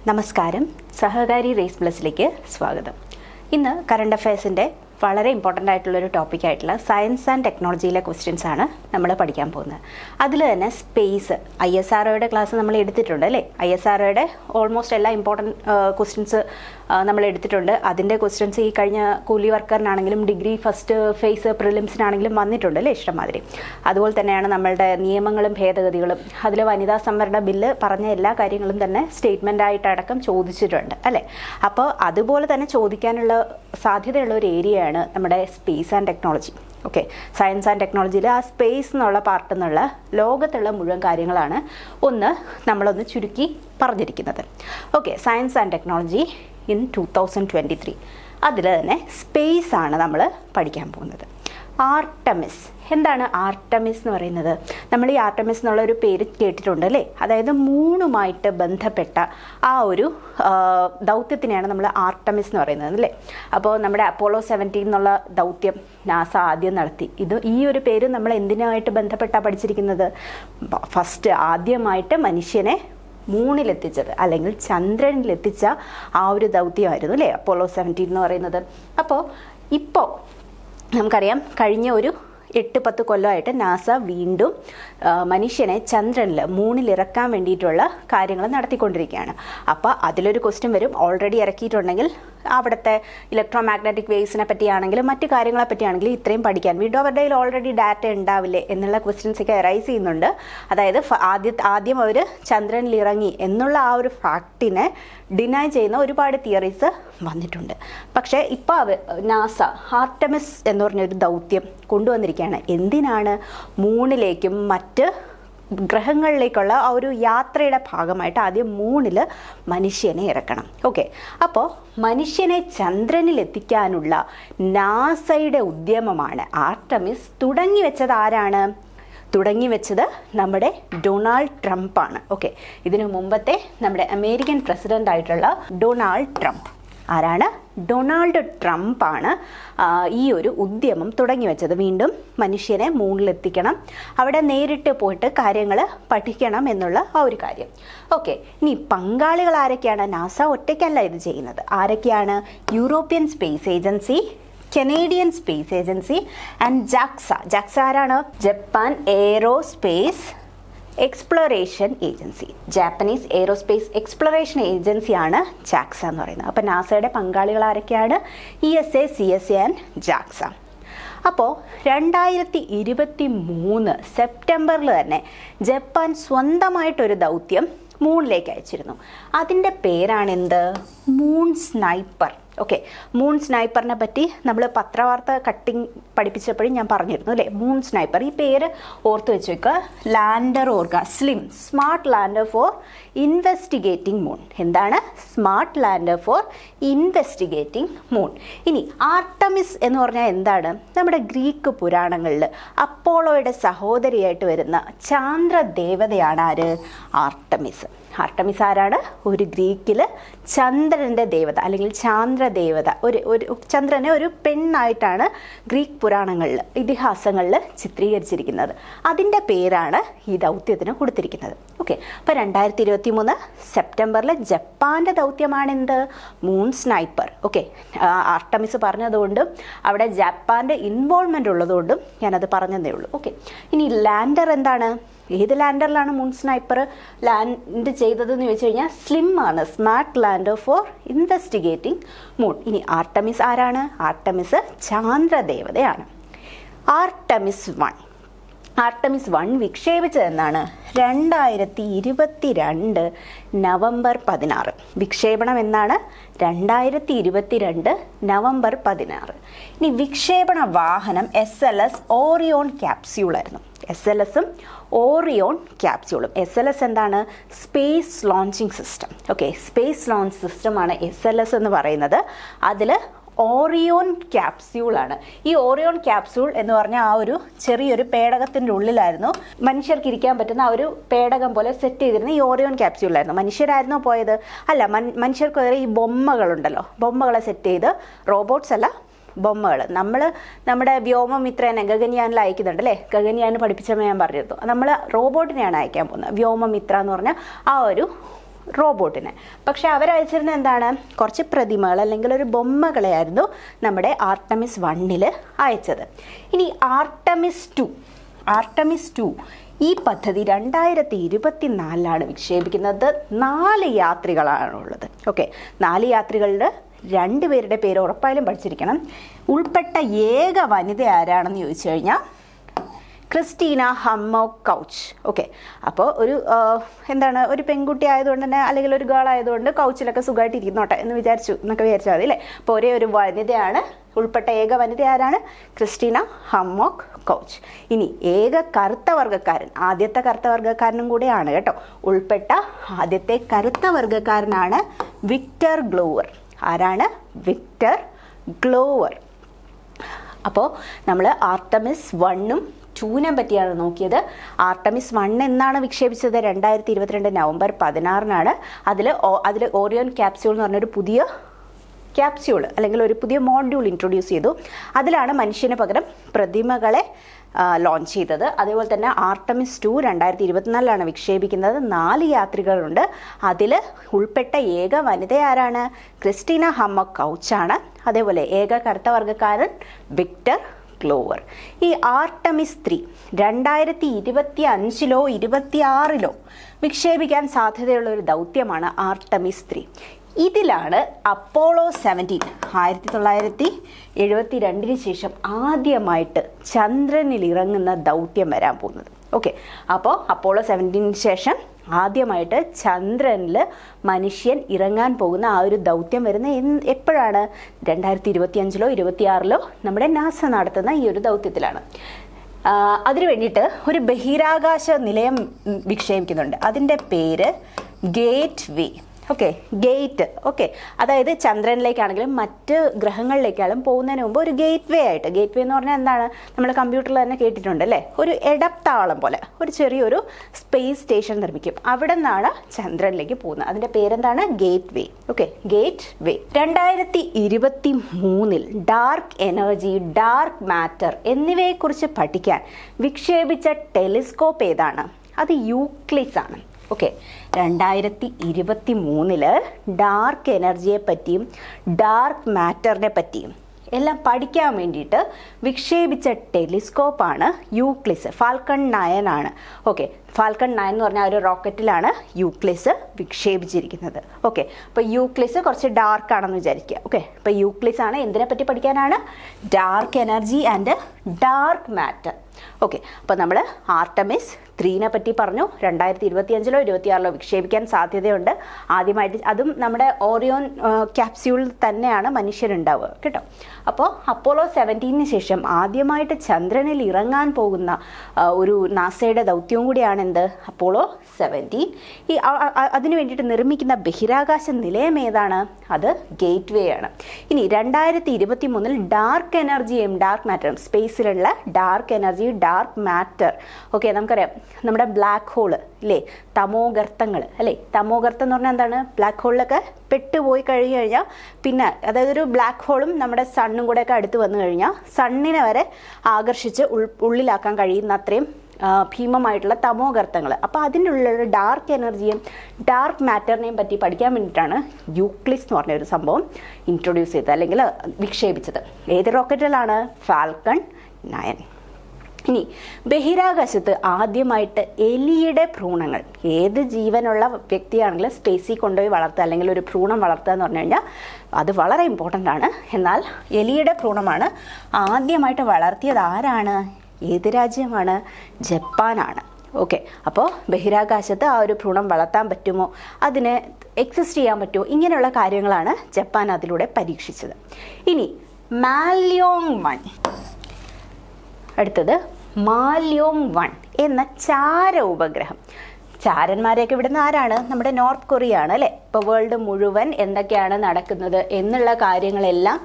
നമസ്കാരം, സഹകാരി റേസ് പ്ലസിലേക്ക് സ്വാഗതം. ഇന്ന് കറണ്ട് അഫയേഴ്സിൻ്റെ വളരെ ഇമ്പോർട്ടൻ്റ് ആയിട്ടുള്ളൊരു ടോപ്പിക്കായിട്ടുള്ള സയൻസ് ആൻഡ് ടെക്നോളജിയിലെ ക്വസ്റ്റ്യൻസ് ആണ് നമ്മൾ പഠിക്കാൻ പോകുന്നത്. അതിൽ തന്നെ സ്പേസ് ISROയുടെ ക്ലാസ് നമ്മൾ എടുത്തിട്ടുണ്ട് അല്ലേ. ISROയുടെ ഓൾമോസ്റ്റ് എല്ലാ ഇമ്പോർട്ടൻറ്റ് ക്വസ്റ്റ്യൻസ് നമ്മൾ എടുത്തിട്ടുണ്ട്. അതിൻ്റെ ക്വസ്റ്റ്യൻസ് ഈ കഴിഞ്ഞ കൂലി വർക്കറിനാണെങ്കിലും ഡിഗ്രി ഫസ്റ്റ് ഫേസ് പ്രിലിംസിനാണെങ്കിലും വന്നിട്ടുണ്ട് അല്ലേ, ഇഷ്ടംമാതിരി. അതുപോലെ തന്നെയാണ് നമ്മളുടെ നിയമങ്ങളും ഭേദഗതികളും. അതിൽ വനിതാ സംവരണ ബില്ല് പറഞ്ഞ എല്ലാ കാര്യങ്ങളും തന്നെ സ്റ്റേറ്റ്മെൻ്റ് ആയിട്ടടക്കം ചോദിച്ചിട്ടുണ്ട് അല്ലേ. അപ്പോൾ അതുപോലെ തന്നെ ചോദിക്കാനുള്ള സാധ്യതയുള്ള ഒരു ഏരിയയാണ് നമ്മുടെ space and technology. Okay, science and ടെക്നോളജിയിൽ ആ സ്പേസ് എന്നുള്ള പാർട്ട് എന്നുള്ള ലോകത്തുള്ള മുഴുവൻ കാര്യങ്ങളാണ് നമ്മളൊന്ന് ചുരുക്കി പറഞ്ഞിരിക്കുന്നത്. Okay, science and technology in 2023 അതിൽ തന്നെ സ്പേസ് ആണ് നമ്മൾ പഠിക്കാൻ പോകുന്നത്. ആർട്ടമിസ്. എന്താണ് ആർട്ടമിസ് എന്ന് പറയുന്നത്? നമ്മൾ ഈ ആർട്ടമിസ് എന്നുള്ള ഒരു പേര് കേട്ടിട്ടുണ്ട് അല്ലേ. അതായത് മൂണുമായിട്ട് ബന്ധപ്പെട്ട ആ ഒരു ദൗത്യത്തിനെയാണ് നമ്മൾ ആർട്ടമിസ് എന്ന് പറയുന്നത് അല്ലേ. അപ്പോൾ നമ്മുടെ അപ്പോളോ 17 എന്നുള്ള ദൗത്യം നാസ ആദ്യം നടത്തി. ഈ ഒരു പേര് നമ്മൾ എന്തിനായിട്ട് ബന്ധപ്പെട്ടാണ് പഠിച്ചിരിക്കുന്നത്? ഫസ്റ്റ് ആദ്യമായിട്ട് മനുഷ്യനെ മൂണിലെത്തിച്ചത് അല്ലെങ്കിൽ ചന്ദ്രനിലെത്തിച്ച ആ ഒരു ദൗത്യമായിരുന്നു അല്ലേ അപ്പോളോ 17 എന്ന് പറയുന്നത്. ഇപ്പോൾ നമുക്കറിയാം, കഴിഞ്ഞ ഒരു 8-10 കൊല്ലമായിട്ട് നാസ വീണ്ടും മനുഷ്യനെ ചന്ദ്രനിൽ മൂണിലിറക്കാൻ വേണ്ടിയിട്ടുള്ള കാര്യങ്ങൾ നടത്തിക്കൊണ്ടിരിക്കുകയാണ്. അപ്പോൾ അതിലൊരു ക്വസ്റ്റ്യൻ വരും, ഓൾറെഡി ഇറക്കിയിട്ടുണ്ടെങ്കിൽ അവിടുത്തെ ഇലക്ട്രോ മാഗ്നറ്റിക് വേവ്സിനെ പറ്റിയാണെങ്കിലും മറ്റു കാര്യങ്ങളെ പറ്റിയാണെങ്കിലും ഇത്രയും പഠിക്കാൻ വീണ്ടും അവരുടെ കയ്യിൽ ഓൾറെഡി ഡാറ്റ ഉണ്ടാവില്ലേ എന്നുള്ള ക്വസ്റ്റ്യൻസൊക്കെ അറൈസ് ചെയ്യുന്നുണ്ട്. അതായത് ആദ്യം അവർ ചന്ദ്രനിൽ ഇറങ്ങി എന്നുള്ള ആ ഒരു ഫാക്റ്റിനെ ഡിനൈ ചെയ്യുന്ന ഒരുപാട് തിയറീസ് വന്നിട്ടുണ്ട്. പക്ഷേ ഇപ്പോൾ നാസ ആർട്ടമിസ് എന്ന് പറഞ്ഞൊരു ദൗത്യം കൊണ്ടുവന്നിരിക്കുകയാണ്. എന്തിനാണ്? മൂണിലേക്കും മറ്റ് ഗ്രഹങ്ങളിലേക്കുള്ള ആ ഒരു യാത്രയുടെ ഭാഗമായിട്ട് ആദ്യം മൂണിൽ മനുഷ്യനെ ഇറക്കണം. ഓക്കെ, അപ്പോൾ മനുഷ്യനെ ചന്ദ്രനിൽ എത്തിക്കാനുള്ള നാസയുടെ ഉദ്യമമാണ് ആർട്ടമിസ്. തുടങ്ങിവെച്ചത് ആരാണ്? തുടങ്ങിവെച്ചത് നമ്മുടെ ഡൊണാൾഡ് ട്രംപ് ആണ്. ഓക്കെ, ഇതിനു മുമ്പത്തെ നമ്മുടെ അമേരിക്കൻ പ്രസിഡന്റ് ആയിട്ടുള്ള ഡൊണാൾഡ് ട്രംപ്. ആരാണ്? ഡൊണാൾഡ് ട്രംപ് ആണ് ഈ ഒരു ഉദ്യമം തുടങ്ങി വെച്ചത്. വീണ്ടും മനുഷ്യനെ മൂണിലെത്തിക്കണം, അവിടെ നേരിട്ട് പോയിട്ട് കാര്യങ്ങൾ പഠിക്കണം എന്നുള്ള ആ ഒരു കാര്യം. ഓക്കെ, ഇനി പങ്കാളികൾ ആരൊക്കെയാണ്? നാസ ഒറ്റയ്ക്കല്ല ഇത് ചെയ്യുന്നത്. ആരൊക്കെയാണ്? European space agency, Canadian space agency and JAXA ആരാണ്? Japan aerospace exploration agency. Japanese aerospace exploration ഏജൻസിയാണ് ജാക്സ എന്ന് പറയുന്നത്. അപ്പോൾ നാസയുടെ പങ്കാളികൾ ആരൊക്കെയാണ്? ESA, CSA and JAXA. അപ്പോൾ 2023 സെപ്റ്റംബറിൽ തന്നെ ജപ്പാൻ സ്വന്തമായിട്ടൊരു ദൗത്യം മൂണിലേക്ക് അയച്ചിരുന്നു. അതിൻ്റെ പേരാണെന്ത്? Moon sniper. ഓക്കെ, മൂൺ സ്നൈപ്പറിനെ പറ്റി നമ്മൾ പത്രവാർത്ത കട്ടിങ് പഠിപ്പിച്ചപ്പോഴും ഞാൻ പറഞ്ഞിരുന്നു അല്ലേ. മൂൺ സ്നൈപ്പർ, ഈ പേര് ഓർത്ത് വെച്ച് വെക്കുക. ലാൻഡർ ഓർഗ, smart lander for investigating moon. എന്താണ്? Smart lander for investigating moon. ഇനി ആർട്ടമിസ് എന്ന് പറഞ്ഞാൽ എന്താണ്? നമ്മുടെ ഗ്രീക്ക് പുരാണങ്ങളിൽ അപ്പോളോയുടെ സഹോദരിയായിട്ട് വരുന്ന ചാന്ദ്രദേവതയാണ് ആര്? ആർട്ടമിസ്. ആർട്ടമിസ് ആരാണ്? ഒരു ഗ്രീക്കിൽ ചന്ദ്രൻ്റെ ദേവത അല്ലെങ്കിൽ ചാന്ദ്രദേവത. ഒരു ചന്ദ്രനെ ഒരു പെണ്ണായിട്ടാണ് ഗ്രീക്ക് പുരാണങ്ങളിൽ ഇതിഹാസങ്ങളിൽ ചിത്രീകരിച്ചിരിക്കുന്നത്. അതിൻ്റെ പേരാണ് ഈ ദൗത്യത്തിന് കൊടുത്തിരിക്കുന്നത്. ഓക്കെ, അപ്പോൾ 2023 സെപ്റ്റംബറിൽ ജപ്പാൻ്റെ ദൗത്യമാണെന്ത്? Moon sniper. ഓക്കെ, ആർട്ടമിസ് പറഞ്ഞതുകൊണ്ടും അവിടെ ജപ്പാൻ്റെ ഇൻവോൾവ്മെൻ്റ് ഉള്ളതുകൊണ്ടും ഞാനത് പറഞ്ഞതേ ഉള്ളൂ. ഓക്കെ, ഇനി ലാൻഡർ എന്താണ്? ഏത് ലാൻഡറിലാണ് മൂൺ സ്നൈപ്പർ ലാൻഡ് ചെയ്തതെന്ന് ചോദിച്ചു കഴിഞ്ഞാൽ സ്ലിം ആണ്, smart lander for investigating moon. ഇനി ആർട്ടമിസ് ആരാണ്? ആർട്ടമിസ് ചാന്ദ്രദേവതയാണ്. ആർട്ടമിസ് 1 വിക്ഷേപിച്ചതെന്നാണ് 2022 നവംബർ 16. വിക്ഷേപണം എന്നാണ് 2022 നവംബർ 16. ഇനി വിക്ഷേപണ വാഹനം SLS ഓറിയോൺ ക്യാപ്സ്യൂളായിരുന്നു. SLSഉം ഓറിയോൺ ക്യാപ്സ്യൂളും. SLS എന്താണ്? Space launching system. Okay, space launch സിസ്റ്റമാണ് SLS എന്ന് പറയുന്നത്. അതിൽ ഓറിയോൺ ക്യാപ്സ്യൂളാണ്. ഈ ഓറിയോൺ ക്യാപ്സ്യൂൾ എന്ന് പറഞ്ഞാൽ ആ ഒരു ചെറിയൊരു പേടകത്തിൻ്റെ ഉള്ളിലായിരുന്നു മനുഷ്യർക്ക് ഇരിക്കാൻ പറ്റുന്ന ആ ഒരു പേടകം പോലെ സെറ്റ് ചെയ്തിരുന്ന ഈ ഓറിയോൺ ക്യാപ്സ്യൂളായിരുന്നു. മനുഷ്യരായിരുന്നോ പോയത്? അല്ല, മനുഷ്യർക്ക് വരെ ഈ ബൊമ്മകളുണ്ടല്ലോ, ബൊമ്മകളെ സെറ്റ് ചെയ്ത്, റോബോട്ട്സ് അല്ല, ബൊമ്മകൾ. നമ്മുടെ വ്യോമമിത്രനെ ഗഗൻയാനിൽ അയക്കുന്നുണ്ട് അല്ലേ. ഗഗൻയാൻ പഠിപ്പിച്ചപ്പോൾ ഞാൻ പറഞ്ഞിരുന്നു, നമ്മൾ റോബോട്ടിനെയാണ് അയക്കാൻ പോകുന്നത്. വ്യോമമിത്ര എന്ന് പറഞ്ഞാൽ ആ ഒരു റോബോട്ടിനെ. പക്ഷെ അവരയച്ചിരുന്ന എന്താണ്, കുറച്ച് പ്രതിമകൾ അല്ലെങ്കിൽ ഒരു ബൊമ്മകളെയായിരുന്നു നമ്മുടെ ആർട്ടമിസ് 1 അയച്ചത്. ഇനി ആർട്ടമിസ് 2 ഈ പദ്ധതി 2024 വിക്ഷേപിക്കുന്നത്. 4 യാത്രികളാണുള്ളത്. ഓക്കെ, 4 യാത്രികളുടെ 2 പേരുടെ പേര് ഉറപ്പായാലും പഠിച്ചിരിക്കണം. ഉൾപ്പെട്ട ഏക വനിത ആരാണെന്ന് ചോദിച്ചു കഴിഞ്ഞാൽ ക്രിസ്റ്റീന ഹമ്മോക്ക് കൗച്ച്. ഓക്കെ, അപ്പോൾ ഒരു പെൺകുട്ടി ആയതുകൊണ്ട് തന്നെ, അല്ലെങ്കിൽ ഒരു ഗേൾ ആയതുകൊണ്ട് കൗച്ചിലൊക്കെ സുഖമായിട്ട് ഇരിക്കുന്നോട്ടെ എന്ന് വിചാരിച്ചാൽ മതി അല്ലേ. അപ്പോൾ ഒരേ ഒരു വനിതയാണ്, ഉൾപ്പെട്ട ഏക വനിത ആരാണ്? Christina Hammock Koch. ഇനി ഏക കറുത്ത വർഗ്ഗക്കാരൻ, ആദ്യത്തെ കറുത്ത വർഗ്ഗക്കാരനും കൂടെയാണ് കേട്ടോ. ഉൾപ്പെട്ട ആദ്യത്തെ കറുത്ത വർഗ്ഗക്കാരനാണ് വിക്ടർ ഗ്ലോവർ. ആരാണ്? Victor Glover. അപ്പോൾ നമ്മൾ ആർട്ടമിസ് 1ഉം 2നെ പറ്റിയാണ് നോക്കിയത്. ആർട്ടമിസ് 1 എന്നാണ് വിക്ഷേപിച്ചത്? 2022 നവംബർ 16 അതിൽ ഓറിയോൺ ക്യാപ്സ്യൂൾ എന്ന് പറഞ്ഞൊരു പുതിയ ക്യാപ്സ്യൂൾ അല്ലെങ്കിൽ ഒരു പുതിയ മോഡ്യൂൾ ഇൻട്രൊഡ്യൂസ് ചെയ്തു. അതിലാണ് മനുഷ്യന് പകരം പ്രതിമകളെ ലോഞ്ച് ചെയ്തത്. അതേപോലെ തന്നെ ആർട്ടമിസ് 2 2024 വിക്ഷേപിക്കുന്നത്. 4 യാത്രികരുണ്ട്. അതിൽ ഉൾപ്പെട്ട ഏക വനിത ആരാണ്? ക്രിസ്റ്റീന ഹമ്മോക്ക് കൗച്ചാണ്. അതേപോലെ ഏക കറുത്ത വർഗ്ഗക്കാരൻ വിക്ടർ ഗ്ലോവർ. ഈ ആർട്ടമിസ് 3 2025 26 വിക്ഷേപിക്കാൻ സാധ്യതയുള്ള ഒരു ദൗത്യമാണ് ആർട്ടമിസ് 3. ഇതിലാണ് അപ്പോളോ 17 1972 ശേഷം ആദ്യമായിട്ട് ചന്ദ്രനിൽ ഇറങ്ങുന്ന ദൗത്യം വരാൻ പോകുന്നത്. ഓക്കെ, അപ്പോൾ അപ്പോളോ 17 ശേഷം ആദ്യമായിട്ട് ചന്ദ്രനിൽ മനുഷ്യൻ ഇറങ്ങാൻ പോകുന്ന ആ ഒരു ദൗത്യം വരുന്ന എപ്പോഴാണ്? 2025 26 നമ്മുടെ നാസ നടത്തുന്ന ഈ ഒരു ദൗത്യത്തിലാണ്. അതിനു വേണ്ടിയിട്ട് ഒരു ബഹിരാകാശ നിലയം വിക്ഷേപിക്കുന്നുണ്ട്. അതിൻ്റെ പേര് ഗേറ്റ് വേ. ഓക്കെ, അതായത് ചന്ദ്രനിലേക്കാണെങ്കിലും മറ്റ് ഗ്രഹങ്ങളിലേക്കാളും പോകുന്നതിന് മുമ്പ് ഒരു ഗേറ്റ് വേ എന്ന് പറഞ്ഞാൽ എന്താണ്? നമ്മൾ കമ്പ്യൂട്ടറിൽ തന്നെ കേട്ടിട്ടുണ്ട് അല്ലേ? ഒരു ഇടത്താവളം പോലെ ഒരു ചെറിയൊരു സ്പേസ് സ്റ്റേഷൻ നിർമ്മിക്കും. അവിടെ നിന്നാണ് ചന്ദ്രനിലേക്ക് പോകുന്നത്. അതിൻ്റെ പേരെന്താണ്? ഗേറ്റ് വേ. ഓക്കെ, ഗേറ്റ് വേ. 2023 ഡാർക്ക് എനർജി, ഡാർക്ക് മാറ്റർ എന്നിവയെക്കുറിച്ച് പഠിക്കാൻ വിക്ഷേപിച്ച ടെലിസ്കോപ്പ് ഏതാണ്? അത് യൂക്ലിസ് ആണ്. ഓക്കെ, 2023 ഡാർക്ക് എനർജിയെ പറ്റിയും ഡാർക്ക് മാറ്ററിനെ പറ്റിയും എല്ലാം പഠിക്കാൻ വേണ്ടിയിട്ട് വിക്ഷേപിച്ച ടെലിസ്കോപ്പാണ് യൂക്ലിസ്. ഫാൽക്കൺ 9 ആണ്. ഓക്കെ, ഫാൽക്കൺ 9 എന്ന് പറഞ്ഞാൽ ഒരു റോക്കറ്റിലാണ് യൂക്ലിസ് വിക്ഷേപിച്ചിരിക്കുന്നത്. ഓക്കെ, അപ്പോൾ യൂക്ലിസ് കുറച്ച് ഡാർക്ക് ആണെന്ന് വിചാരിക്കുക. ഓക്കെ, അപ്പോൾ യൂക്ലിസ് ആണ് എന്തിനെ പറ്റി പഠിക്കാനാണ്? Dark energy and dark matter. Okay, അപ്പോൾ നമ്മൾ ആർട്ടമിസ് 3നെ പറ്റി പറഞ്ഞു. 2025 26 വിക്ഷേപിക്കാൻ സാധ്യതയുണ്ട്. ആദ്യമായിട്ട് അതും നമ്മുടെ ഓറിയോൺ ക്യാപ്സ്യൂളിൽ തന്നെയാണ് മനുഷ്യരുണ്ടാവുക കേട്ടോ. അപ്പോൾ അപ്പോളോ 17 ശേഷം ആദ്യമായിട്ട് ചന്ദ്രനിൽ ഇറങ്ങാൻ പോകുന്ന ഒരു നാസയുടെ ദൗത്യവും കൂടിയാണ് എന്ത്? അപ്പോളോ 17. ഈ അതിനു വേണ്ടിയിട്ട് നിർമ്മിക്കുന്ന ബഹിരാകാശ നിലയം ഏതാണ്? അത് ഗേറ്റ് വേ ആണ്. ഇനി 2023 ഡാർക്ക് എനർജിയും ഡാർക്ക് മാറ്ററും, സ്പേസിലുള്ള dark energy dark matter. Okay, നമുക്കറിയാം നമ്മുടെ ബ്ലാക്ക് ഹോള് ഇല്ലേ, തമോഗർത്തങ്ങൾ അല്ലേ. തമോഗർത്തം എന്ന് പറഞ്ഞാൽ എന്താണ്? ബ്ലാക്ക് ഹോളിലൊക്കെ പെട്ടുപോയി കഴിഞ്ഞു കഴിഞ്ഞാൽ പിന്നെ, അതായത് ഒരു ബ്ലാക്ക് ഹോളും നമ്മുടെ സണ്ണും കൂടെയൊക്കെ അടുത്ത് വന്നു കഴിഞ്ഞാൽ സണ്ണിനെ വരെ ആകർഷിച്ച് ഉള്ളിലാക്കാൻ കഴിയുന്ന അത്രയും ഭീമമായിട്ടുള്ള തമോഗർത്തങ്ങൾ. അപ്പോൾ അതിനുള്ള ഡാർക്ക് എനർജിയും ഡാർക്ക് മാറ്ററിനെയും പറ്റി പഠിക്കാൻ വേണ്ടിയിട്ടാണ് യൂക്ലിസ് എന്ന് പറഞ്ഞൊരു സംഭവം ഇൻട്രൊഡ്യൂസ് ചെയ്തത് അല്ലെങ്കിൽ വിക്ഷേപിച്ചത്. ഏത് റോക്കറ്റിലാണ്? ഫാൽക്കൺ 9. ഇനി ബഹിരാകാശത്ത് ആദ്യമായിട്ട് എലിയുടെ ഭ്രൂണങ്ങൾ, ഏത് ജീവനുള്ള വ്യക്തിയാണെങ്കിലും സ്പേസിൽ കൊണ്ടുപോയി വളർത്തുക അല്ലെങ്കിൽ ഒരു ഭ്രൂണം വളർത്തുക എന്ന് പറഞ്ഞു കഴിഞ്ഞാൽ അത് വളരെ ഇമ്പോർട്ടൻ്റ് ആണ്. എന്നാൽ എലിയുടെ ഭ്രൂണമാണ് ആദ്യമായിട്ട് വളർത്തിയത്. ആരാണ്? ഏത് രാജ്യമാണ്? ജപ്പാനാണ്. ഓക്കെ, അപ്പോൾ ബഹിരാകാശത്ത് ആ ഒരു ഭ്രൂണം വളർത്താൻ പറ്റുമോ, അതിന് എക്സിസ്റ്റ് ചെയ്യാൻ പറ്റുമോ, ഇങ്ങനെയുള്ള കാര്യങ്ങളാണ് ജപ്പാൻ അതിലൂടെ പരീക്ഷിച്ചത്. ഇനി മാല്യോങ് 1, അടുത്തത് മാല്യോങ് 1 എന്ന ചാര ഉപഗ്രഹം. ചാരന്മാരെയൊക്കെ ഇവിടുന്ന് ആരാണ്? നമ്മുടെ നോർത്ത് കൊറിയ ആണ് അല്ലേ. ഇപ്പോൾ വേൾഡ് മുഴുവൻ എന്തൊക്കെയാണ് നടക്കുന്നത് എന്നുള്ള കാര്യങ്ങളെല്ലാം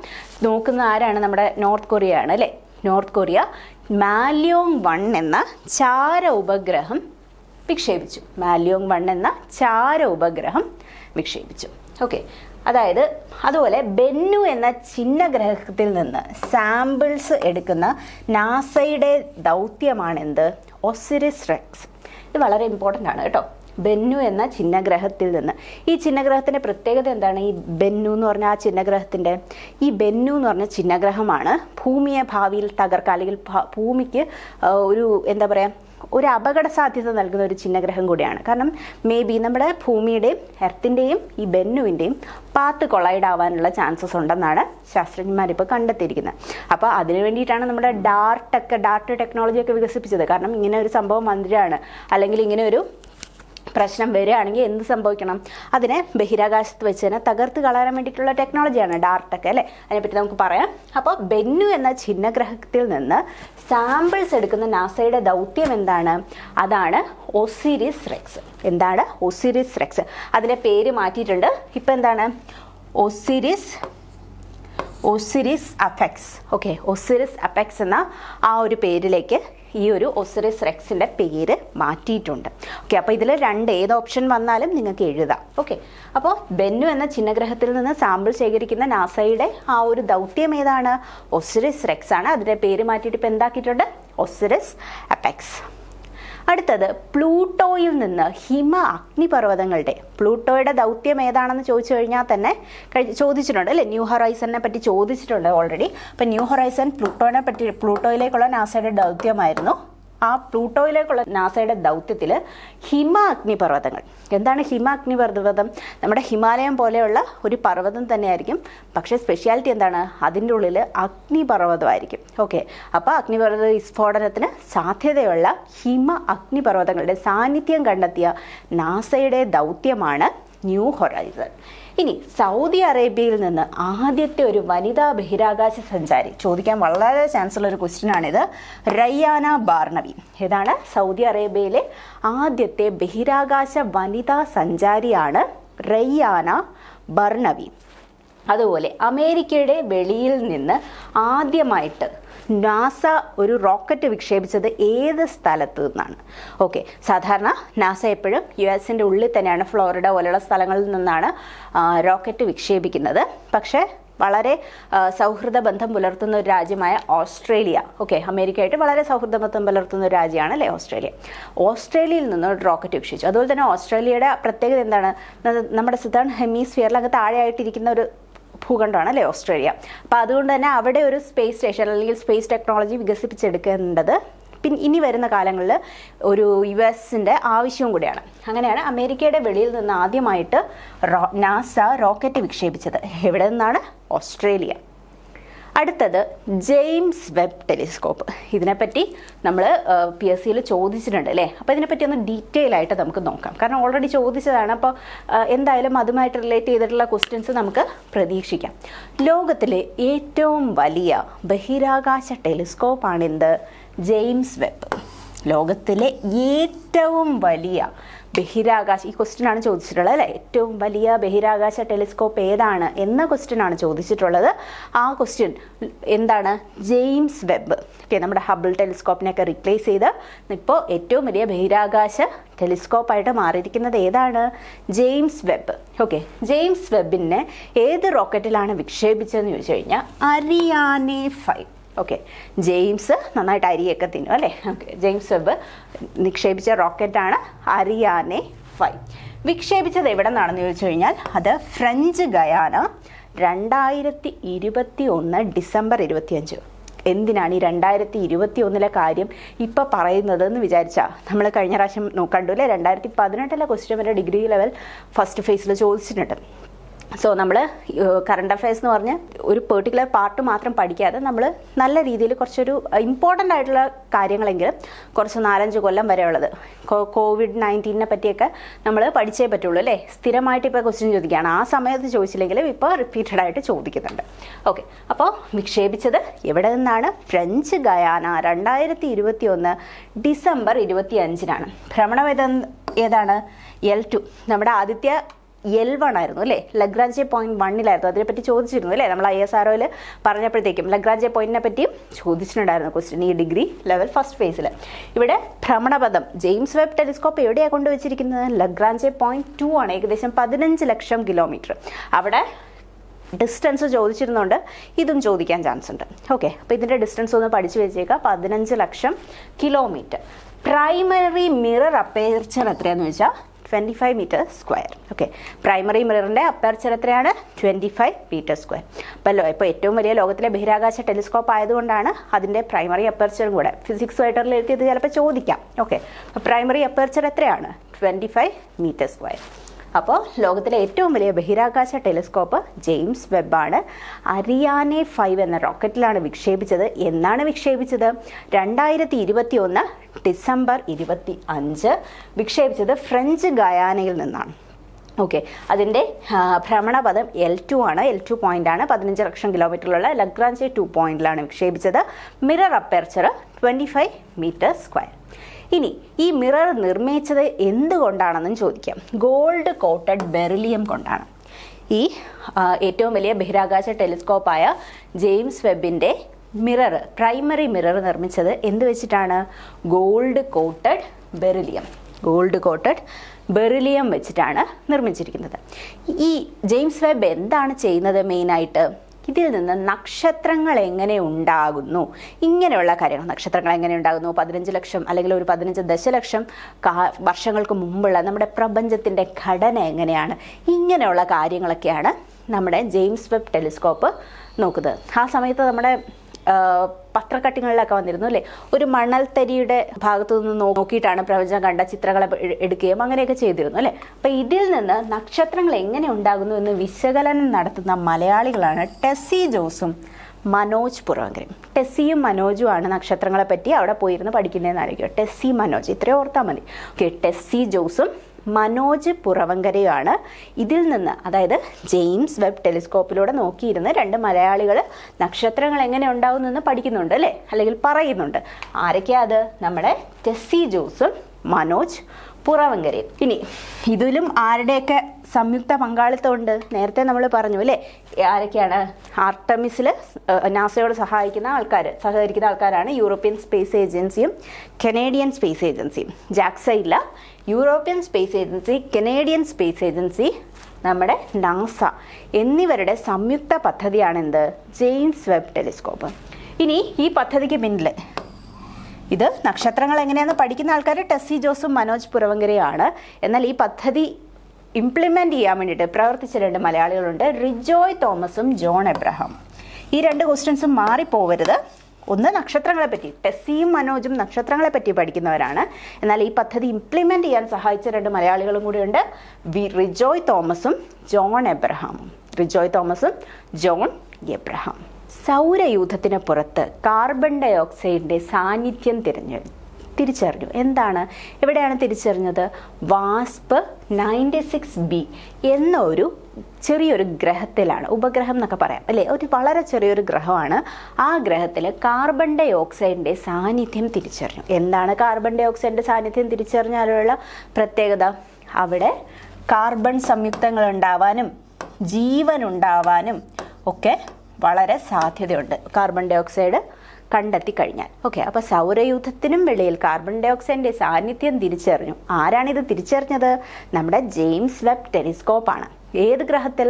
നോക്കുന്ന ആരാണ്? നമ്മുടെ നോർത്ത് കൊറിയ ആണ് അല്ലേ. നോർത്ത് കൊറിയ മാല്യോങ് 1 എന്ന ചാര ഉപഗ്രഹം വിക്ഷേപിച്ചു. മാല്യോങ് 1 എന്ന ചാര ഉപഗ്രഹം വിക്ഷേപിച്ചു. ഓക്കെ, അതായത് അതുപോലെ ബെന്നു എന്ന ചിഹ്നഗ്രഹത്തിൽ നിന്ന് സാമ്പിൾസ് എടുക്കുന്ന നാസയുടെ ദൗത്യമാണെന്ത്? Osiris Rex. ഇത് വളരെ ഇമ്പോർട്ടൻ്റ് ആണ് കേട്ടോ. ബെന്നു എന്ന ചിഹ്നഗ്രഹത്തിൽ നിന്ന്. ഈ ചിഹ്നഗ്രഹത്തിൻ്റെ പ്രത്യേകത എന്താണ്? ഈ ബെന്നു എന്ന് പറഞ്ഞ ആ ചിഹ്നഗ്രഹത്തിൻ്റെ, ഈ ബെന്നു എന്ന് പറഞ്ഞ ചിഹ്നഗ്രഹമാണ് ഭൂമിയെ ഭാവിയിൽ തകർക്കുക, അല്ലെങ്കിൽ ഭൂമിക്ക് ഒരു എന്താ പറയുക, ഒരു അപകട സാധ്യത നൽകുന്ന ഒരു ചിഹ്നഗ്രഹം കൂടിയാണ്. കാരണം മേ ബി നമ്മുടെ ഭൂമിയുടെയും എർത്തിൻ്റെയും ഈ ബെന്നുവിൻ്റെയും പാത്ത് കൊളൈഡ് ആവാനുള്ള ചാൻസസ് ഉണ്ടെന്നാണ് ശാസ്ത്രജ്ഞന്മാരിപ്പോൾ കണ്ടെത്തിയിരിക്കുന്നത്. അപ്പോൾ അതിനു വേണ്ടിയിട്ടാണ് നമ്മുടെ ഡാർട്ട് ടെക്നോളജിയൊക്കെ വികസിപ്പിച്ചത്. കാരണം ഇങ്ങനെ ഒരു സംഭവം വന്നിട്ടാണ്, അല്ലെങ്കിൽ ഇങ്ങനെ ഒരു പ്രശ്നം വരികയാണെങ്കിൽ എന്ത് സംഭവിക്കണം, അതിനെ ബഹിരാകാശത്ത് വെച്ച് തന്നെ തകർത്ത് കളയാൻ വേണ്ടിയിട്ടുള്ള ടെക്നോളജിയാണ് ഡാർട്ടൊക്കെ അല്ലേ. അതിനെപ്പറ്റി നമുക്ക് പറയാം. അപ്പോൾ ബെന്നു എന്ന ചിഹ്നഗ്രഹത്തിൽ നിന്ന് സാമ്പിൾസ് എടുക്കുന്ന നാസയുടെ ദൗത്യം എന്താണ്? അതാണ് ഒസിരിസ് റെക്സ്. എന്താണ്? Osiris Rex. അതിൻ്റെ പേര് മാറ്റിയിട്ടുണ്ട്. ഇപ്പം എന്താണ്? Osiris apex. Okay, Osiris apex എന്ന ആ ഒരു പേരിലേക്ക് ഈ ഒരു ഒസിറിസ് റെക്സിൻ്റെ പേര് മാറ്റിയിട്ടുണ്ട്. ഓക്കെ, അപ്പോൾ ഇതിൽ ഏത് ഓപ്ഷൻ വന്നാലും നിങ്ങൾക്ക് എഴുതാം. ഓക്കെ, അപ്പോൾ ബെന്നു എന്ന ചിഹ്നഗ്രഹത്തിൽ നിന്ന് സാമ്പിൾ ശേഖരിക്കുന്ന നാസയുടെ ആ ഒരു ദൗത്യം ഏതാണ്? ഒസിറിസ് റെക്സ് ആണ്. അതിൻ്റെ പേര് മാറ്റിയിട്ട് ഇപ്പോൾ എന്താക്കിയിട്ടുണ്ട്? Osiris apex. അടുത്തത് പ്ലൂട്ടോയിൽ നിന്ന് അഗ്നിപർവ്വതങ്ങളുടെ, പ്ലൂട്ടോയുടെ ദൗത്യം ഏതാണെന്ന് ചോദിച്ചു കഴിഞ്ഞാൽ തന്നെ ചോദിച്ചിട്ടുണ്ട് അല്ലേ. ന്യൂ ഹൊറൈസണിനെ പറ്റി ചോദിച്ചിട്ടുണ്ട് ഓൾറെഡി. അപ്പം ന്യൂ ഹൊറൈസൺ പ്ലൂട്ടോയിലേക്കുള്ള നാസയുടെ ദൗത്യമായിരുന്നു. ആ പ്ലൂട്ടോയിലേക്കുള്ള നാസയുടെ ദൗത്യത്തിൽ അഗ്നിപർവ്വതങ്ങൾ. എന്താണ് അഗ്നിപർവ്വതം? നമ്മുടെ ഹിമാലയം പോലെയുള്ള ഒരു പർവ്വതം തന്നെയായിരിക്കും, പക്ഷേ സ്പെഷ്യാലിറ്റി എന്താണ്? അതിൻ്റെ ഉള്ളിൽ അഗ്നിപർവ്വതമായിരിക്കും. ഓക്കെ, അപ്പോൾ അഗ്നിപർവ്വത വിസ്ഫോടനത്തിന് സാധ്യതയുള്ള അഗ്നിപർവ്വതങ്ങളുടെ സാന്നിധ്യം കണ്ടെത്തിയ നാസയുടെ ദൗത്യമാണ് ന്യൂ ഹൊറൈസൺ. ഇനി സൗദി അറേബ്യയിൽ നിന്ന് ആദ്യത്തെ ഒരു വനിതാ ബഹിരാകാശ സഞ്ചാരി, ചോദിക്കാൻ വളരെ ചാൻസ് ഉള്ള ഒരു ക്വസ്റ്റ്യൻ ആണിത്. റയ്യാന ബാർണവി. ഏതാണ്? സൗദി അറേബ്യയിലെ ആദ്യത്തെ ബഹിരാകാശ വനിതാ സഞ്ചാരിയാണ് റയ്യാന ബർണവി. അതുപോലെ അമേരിക്കയുടെ വെളിയിൽ നിന്ന് ആദ്യമായിട്ട് നാസ ഒരു റോക്കറ്റ് വിക്ഷേപിച്ചത് ഏത് സ്ഥലത്ത് നിന്നാണ്? ഓക്കെ, സാധാരണ നാസ എപ്പോഴും US ഉള്ളിൽ തന്നെയാണ്, ഫ്ലോറിഡ പോലെയുള്ള സ്ഥലങ്ങളിൽ നിന്നാണ് റോക്കറ്റ് വിക്ഷേപിക്കുന്നത്. പക്ഷേ വളരെ സൗഹൃദ ബന്ധം പുലർത്തുന്ന ഒരു രാജ്യമായ ഓസ്ട്രേലിയ, ഓക്കെ, അമേരിക്കയായിട്ട് വളരെ സൗഹൃദ ബന്ധം പുലർത്തുന്ന ഒരു രാജ്യമാണ് അല്ലേ ഓസ്ട്രേലിയ. ഓസ്ട്രേലിയയിൽ നിന്ന് ഒരു റോക്കറ്റ് വിക്ഷേപിച്ചു. അതുപോലെ തന്നെ ഓസ്ട്രേലിയയുടെ പ്രത്യേകത എന്താണ്? നമ്മുടെ സദേൺ ഹെമിസ്ഫിയറിൽ അങ്ങ് താഴെയായിട്ടിരിക്കുന്ന ഒരു ഭൂഖണ്ഡമാണ് അല്ലേ ഓസ്ട്രേലിയ. അപ്പോൾ അതുകൊണ്ട് തന്നെ അവിടെ ഒരു സ്പേസ് സ്റ്റേഷൻ അല്ലെങ്കിൽ സ്പേസ് ടെക്നോളജി വികസിപ്പിച്ചെടുക്കേണ്ടത് ഇനി വരുന്ന കാലങ്ങളിൽ ഒരു US ആവശ്യവും കൂടിയാണ്. അങ്ങനെയാണ് അമേരിക്കയുടെ വെളിയിൽ നിന്ന് ആദ്യമായിട്ട് നാസ റോക്കറ്റ് വിക്ഷേപിച്ചത്. എവിടെ നിന്നാണ്? ഓസ്ട്രേലിയ. അടുത്തത് ജെയിംസ് വെബ് ടെലിസ്കോപ്പ്. ഇതിനെപ്പറ്റി നമ്മൾ PSCയിൽ ചോദിച്ചിട്ടുണ്ട് അല്ലേ. അപ്പോൾ ഇതിനെപ്പറ്റി ഒന്ന് ഡീറ്റെയിൽ ആയിട്ട് നമുക്ക് നോക്കാം. കാരണം ഓൾറെഡി ചോദിച്ചതാണ്. അപ്പോൾ എന്തായാലും അതുമായിട്ട് റിലേറ്റ് ചെയ്തിട്ടുള്ള ക്വസ്റ്റ്യൻസ് നമുക്ക് പ്രതീക്ഷിക്കാം. ലോകത്തിലെ ഏറ്റവും വലിയ ബഹിരാകാശ ടെലിസ്കോപ്പാണിത് ജെയിംസ് വെബ്. ലോകത്തിലെ ഏറ്റവും വലിയ ബഹിരാകാശ, ഈ ക്വസ്റ്റ്യനാണ് ചോദിച്ചിട്ടുള്ളത് അല്ലേ. ഏറ്റവും വലിയ ബഹിരാകാശ ടെലിസ്കോപ്പ് ഏതാണ് എന്ന ക്വസ്റ്റ്യനാണ് ചോദിച്ചിട്ടുള്ളത്. ആ ക്വസ്റ്റ്യൻ എന്താണ്? James Webb. ഓക്കെ, നമ്മുടെ ഹബിൾ ടെലിസ്കോപ്പിനെയൊക്കെ റീപ്ലേസ് ചെയ്ത് ഇപ്പോൾ ഏറ്റവും വലിയ ബഹിരാകാശ ടെലിസ്കോപ്പായിട്ട് മാറിയിരിക്കുന്നത് ഏതാണ്? James Webb. ഓക്കെ, ജെയിംസ് വെബിനെ ഏത് റോക്കറ്റിലാണ് വിക്ഷേപിച്ചതെന്ന് ചോദിച്ചു കഴിഞ്ഞാൽ അരിയാനെ 5. ഓക്കെ, ജെയിംസ് നന്നായിട്ട് അരിയൊക്കെ തിന്നും അല്ലേ. ഓക്കെ, ജെയിംസ് വെബ് നിക്ഷേപിച്ച റോക്കറ്റാണ് അരിയാനെ 5. വിക്ഷേപിച്ചത് എവിടെ നിന്നാണെന്ന് ചോദിച്ചു കഴിഞ്ഞാൽ അത് ഫ്രഞ്ച് ഗയാന 2021 ഡിസംബർ 25. എന്തിനാണ് ഈ 2021 കാര്യം ഇപ്പോൾ പറയുന്നതെന്ന് വിചാരിച്ചാൽ, നമ്മൾ കഴിഞ്ഞ പ്രാവശ്യം കണ്ടു അല്ലേ, 2018 ക്വസ്റ്റ്യൻ വരെ ഡിഗ്രി ലെവൽ ഫസ്റ്റ് ഫേസിൽ ചോദിച്ചിട്ടുണ്ട്. സോ നമ്മൾ കറണ്ട് അഫയേഴ്സ് എന്ന് പറഞ്ഞ് ഒരു പെർട്ടിക്കുലർ പാർട്ട് മാത്രം പഠിക്കാതെ നമ്മൾ നല്ല രീതിയിൽ കുറച്ചൊരു ഇമ്പോർട്ടൻ്റ് ആയിട്ടുള്ള കാര്യങ്ങളെങ്കിലും കുറച്ച് 4-5 കൊല്ലം വരെ ഉള്ളത്, COVID-19 പറ്റിയൊക്കെ നമ്മൾ പഠിച്ചേ പറ്റുള്ളൂ അല്ലേ. സ്ഥിരമായിട്ട് ഇപ്പോൾ ക്വസ്റ്റ്യൻ ചോദിക്കുകയാണ്, ആ സമയത്ത് ചോദിച്ചില്ലെങ്കിലും ഇപ്പോൾ റിപ്പീറ്റഡ് ആയിട്ട് ചോദിക്കുന്നുണ്ട്. ഓക്കെ, അപ്പോൾ വിക്ഷേപിച്ചത് എവിടെ നിന്നാണ്? French Guyana 2021 December 25. ഭ്രമണം ഏതാണ്? L2. നമ്മുടെ ആദ്യത്തെ L1 ആയിരുന്നു അല്ലേ. ലഗ്രാഞ്ചെ പോയിന്റ് 1-ലായിരുന്നു. അതിനെപ്പറ്റി ചോദിച്ചിരുന്നു അല്ലേ. നമ്മൾ ISROയിൽ പറഞ്ഞപ്പോഴത്തേക്കും ലഗ്രാഞ്ചെ പോയിന്റിനെ പറ്റിയും ചോദിച്ചിട്ടുണ്ടായിരുന്നു ക്വസ്റ്റ്യൻ ഈ ഡിഗ്രി ലെവൽ ഫസ്റ്റ് ഫേസിൽ. ഇവിടെ ഭ്രമണപഥം ജെയിംസ് വെബ് ടെലിസ്കോപ്പ് എവിടെയാണ് കൊണ്ടുവച്ചിരിക്കുന്നത്? ലഗ്രാഞ്ചെ പോയിന്റ് 2 ആണ്. ഏകദേശം 15 ലക്ഷം കിലോമീറ്റർ. അവിടെ ഡിസ്റ്റൻസ് ചോദിച്ചിരുന്നുണ്ട്, ഇതും ചോദിക്കാൻ ചാൻസ് ഉണ്ട്. ഓക്കെ, അപ്പോൾ ഇതിൻ്റെ ഡിസ്റ്റൻസ് ഒന്ന് പഠിച്ചു വെച്ചേക്കാം. 15 ലക്ഷം കിലോമീറ്റർ. പ്രൈമറി മിറർ അപ്പേർച്ചർ എത്രയാണെന്ന് വെച്ചാൽ 25 മീറ്റർ സ്ക്വയർ. ഓക്കെ, പ്രൈമറി മിററിൻ്റെ അപ്പർച്ചർ എത്രയാണ്? 25 മീറ്റർ സ്ക്വയർ. ഇപ്പോൾ ഏറ്റവും വലിയ ലോകത്തിലെ ബഹിരാകാശ ടെലിസ്കോപ്പ് ആയതുകൊണ്ടാണ് അതിൻ്റെ പ്രൈമറി അപ്പർച്ചറും കൂടെ ഫിസിക്സുമായിട്ട് റിലേറ്റ് ചെയ്ത് ചിലപ്പോൾ ചോദിക്കാം. ഓക്കെ, അപ്പോൾ പ്രൈമറി അപ്പർച്ചർ എത്രയാണ്? 25 മീറ്റർ സ്ക്വയർ. അപ്പോൾ ലോകത്തിലെ ഏറ്റവും വലിയ ബഹിരാകാശ ടെലിസ്കോപ്പ് ജെയിംസ് വെബാണ്. അരിയാനെ 5 എന്ന റോക്കറ്റിലാണ് വിക്ഷേപിച്ചത്. എന്നാണ് വിക്ഷേപിച്ചത്? 2021 ഡിസംബർ 25 വിക്ഷേപിച്ചത് ഫ്രഞ്ച് ഗയാനയിൽ നിന്നാണ്. ഓക്കെ, അതിൻ്റെ ഭ്രമണപഥം L2 ആണ്. L2 പോയിൻ്റാണ്. 15 ലക്ഷം കിലോമീറ്ററിലുള്ള ലഗ്രാഞ്ചെ 2 പോയിന്റിലാണ് വിക്ഷേപിച്ചത്. Mirror aperture 25 metre square. ഇനി ഈ മിറർ നിർമ്മിച്ചത് എന്തുകൊണ്ടാണെന്നും ചോദിക്കാം. ഗോൾഡ് കോട്ടഡ് ബെറിലിയം കൊണ്ടാണ്. ഈ ഏറ്റവും വലിയ ബഹിരാകാശ ടെലിസ്കോപ്പായ ജെയിംസ് വെബിൻ്റെ മിറർ, പ്രൈമറി മിറർ നിർമ്മിച്ചത് എന്ത് വെച്ചിട്ടാണ്? Gold coated beryllium. Gold coated beryllium വെച്ചിട്ടാണ് നിർമ്മിച്ചിരിക്കുന്നത്. ഈ ജെയിംസ് വെബ് എന്താണ് ചെയ്യുന്നത്? മെയിനായിട്ട് ഇതിൽ നിന്ന് നക്ഷത്രങ്ങൾ എങ്ങനെ ഉണ്ടാകുന്നു, ഇങ്ങനെയുള്ള കാര്യങ്ങൾ. നക്ഷത്രങ്ങൾ എങ്ങനെ ഉണ്ടാകുന്നു, 15 ലക്ഷം അല്ലെങ്കിൽ ഒരു 15 ദശലക്ഷം വർഷങ്ങൾക്ക് മുമ്പുള്ള നമ്മുടെ പ്രപഞ്ചത്തിൻ്റെ ഘടന എങ്ങനെയാണ്, ഇങ്ങനെയുള്ള കാര്യങ്ങളൊക്കെയാണ് നമ്മുടെ ജെയിംസ് വെബ് ടെലിസ്കോപ്പ് നോക്കുന്നത്. ആ സമയത്ത് നമ്മുടെ പത്രക്കട്ടിങ്ങളിലൊക്കെ വന്നിരുന്നു അല്ലേ, ഒരു മണൽത്തരിയുടെ ഭാഗത്തു നിന്ന് നോക്കിയിട്ടാണ് പ്രപഞ്ചം കണ്ട ചിത്രങ്ങൾ എടുക്കുകയും അങ്ങനെയൊക്കെ ചെയ്തിരുന്നു അല്ലേ. അപ്പം ഇതിൽ നിന്ന് നക്ഷത്രങ്ങൾ എങ്ങനെ ഉണ്ടാകുന്നു എന്ന് വിശകലനം നടത്തുന്ന മലയാളികളാണ് ടെസ്സി ജോസും മനോജ് പുറവങ്കരയും. ടെസ്സിയും മനോജും ആണ് നക്ഷത്രങ്ങളെ പറ്റി അവിടെ പോയിരുന്ന് പഠിക്കുന്നതെന്ന് ആയിരിക്കും. ടെസ്സി മനോജ് ഇത്രയും ഓർത്താൽ മതി. ഓക്കെ, ടെസ്സി ജോസും മനോജ് പുറവങ്കരയുമാണ് ഇതിൽ നിന്ന്, അതായത് ജെയിംസ് വെബ് ടെലിസ്കോപ്പിലൂടെ നോക്കിയിരുന്ന് രണ്ട് മലയാളികൾ നക്ഷത്രങ്ങൾ എങ്ങനെ ഉണ്ടാവുന്നെന്ന് പഠിക്കുന്നുണ്ട് അല്ലേ, അല്ലെങ്കിൽ പറയുന്നുണ്ട്. ആരൊക്കെയാ അത്? നമ്മുടെ ടെസ്സി ജോസും മനോജ് പുറവങ്കരയും. ഇനി ഇതിലും ആരുടെയൊക്കെ സംയുക്ത പങ്കാളിത്തമുണ്ട്? നേരത്തെ നമ്മൾ പറഞ്ഞു അല്ലേ, ആരൊക്കെയാണ്? ആർട്ടമിസിൽ നാസയോട് സഹകരിക്കുന്ന ആൾക്കാരാണ് യൂറോപ്യൻ സ്പേസ് ഏജൻസിയും കനേഡിയൻ സ്പേസ് ഏജൻസിയും. ജാക്സ ഇല്ല, European space agency, Canadian space agency, നമ്മുടെ നാസ എന്നിവരുടെ സംയുക്ത പദ്ധതിയാണ് എന്ത്? James Webb telescope. ഇനി ഈ പദ്ധതിക്ക് പിന്നിൽ ഇത് നക്ഷത്രങ്ങൾ എങ്ങനെയാണെന്ന് പഠിക്കുന്ന ആൾക്കാർ ടെസ്സി ജോസും മനോജ് പുറവങ്കരയാണ്. എന്നാൽ ഈ പദ്ധതി ഇംപ്ലിമെൻ്റ് ചെയ്യാൻ വേണ്ടിയിട്ട് പ്രവർത്തിച്ച രണ്ട് മലയാളികളുണ്ട്, റിജോയ് തോമസും ജോൺ എബ്രഹാം. ഈ രണ്ട് ക്വസ്റ്റ്യൻസും മാറിപ്പോവരുത്. ഒന്ന് നക്ഷത്രങ്ങളെ പറ്റി, ടെസ്സിയും മനോജും നക്ഷത്രങ്ങളെ പറ്റി പഠിക്കുന്നവരാണ്. എന്നാൽ ഈ പദ്ധതി ഇംപ്ലിമെൻ്റ് ചെയ്യാൻ സഹായിച്ച രണ്ട് മലയാളികളും കൂടിയുണ്ട്, റിജോയ് തോമസും ജോൺ എബ്രഹാമും. റിജോയ് തോമസും ജോൺ എബ്രഹാം. സൗരയൂഥത്തിന് പുറത്ത് കാർബൺ ഡൈ ഓക്സൈഡിൻ്റെ സാന്നിധ്യം തിരിച്ചറിഞ്ഞു. എന്താണ്, എവിടെയാണ് തിരിച്ചറിഞ്ഞത്? വാസ്പ് 96b എന്ന ഒരു ചെറിയൊരു ഗ്രഹത്തിലാണ്, ഉപഗ്രഹം എന്നൊക്കെ പറയാം അല്ലേ, ഒരു വളരെ ചെറിയൊരു ഗ്രഹമാണ്. ആ ഗ്രഹത്തിൽ കാർബൺ ഡൈ ഓക്സൈഡിൻ്റെ സാന്നിധ്യം തിരിച്ചറിഞ്ഞു. എന്താണ് കാർബൺ ഡൈ ഓക്സൈഡിൻ്റെ സാന്നിധ്യം തിരിച്ചറിഞ്ഞാലുള്ള പ്രത്യേകത? അവിടെ കാർബൺ സംയുക്തങ്ങൾ ഉണ്ടാവാനും ജീവൻ ഉണ്ടാവാനും ഒക്കെ വളരെ സാധ്യതയുണ്ട് കാർബൺ ഡൈ ഓക്സൈഡ് കണ്ടെത്തി കഴിഞ്ഞാൽ. ഓക്കെ, അപ്പോൾ സൗരയൂഥത്തിനും വെളിയിൽ കാർബൺ ഡൈ ഓക്സൈഡിൻ്റെ സാന്നിധ്യം തിരിച്ചറിഞ്ഞു. ആരാണിത് തിരിച്ചറിഞ്ഞത്? നമ്മുടെ ജെയിംസ് വെബ് ടെലിസ്കോപ്പാണ്. ഏത് ഗ്രഹത്തിൽ?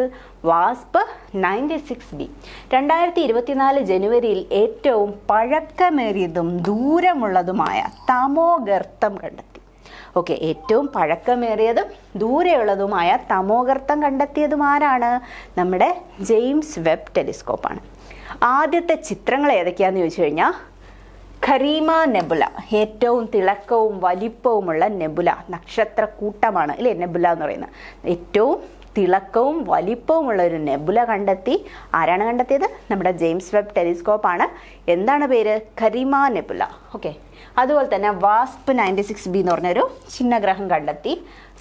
വാസ്പ് 96b. 2024 ജനുവരിയിൽ ഏറ്റവും പഴക്കമേറിയതും ദൂരമുള്ളതുമായ തമോഗർത്തം കണ്ടെത്തി. ഓക്കെ, ഏറ്റവും പഴക്കമേറിയതും ദൂരെയുള്ളതുമായ തമോഗർത്തം കണ്ടെത്തിയതും ആരാണ്? നമ്മുടെ ജെയിംസ് വെബ് ടെലിസ്കോപ്പാണ്. ആദ്യത്തെ ചിത്രങ്ങൾ ഏതൊക്കെയാണെന്ന് ചോദിച്ചു കഴിഞ്ഞാൽ, ഖരീമ നെബുല, ഏറ്റവും തിളക്കവും വലിപ്പവുമുള്ള നെബുല, നക്ഷത്ര കൂട്ടമാണ് അല്ലേ നെബുല എന്ന് പറയുന്നത്. ഏറ്റവും തിളക്കവും വലിപ്പവുമുള്ള ഒരു നെബുല കണ്ടെത്തി. ആരാണ് കണ്ടെത്തിയത്? നമ്മുടെ ജെയിംസ് വെബ് ടെലിസ്കോപ്പാണ്. എന്താണ് പേര്? ഖരീമ നെബുല. ഓക്കെ, അതുപോലെ തന്നെ വാസ്പ് 96b എന്ന് പറഞ്ഞൊരു ചിഹ്നഗ്രഹം കണ്ടെത്തി.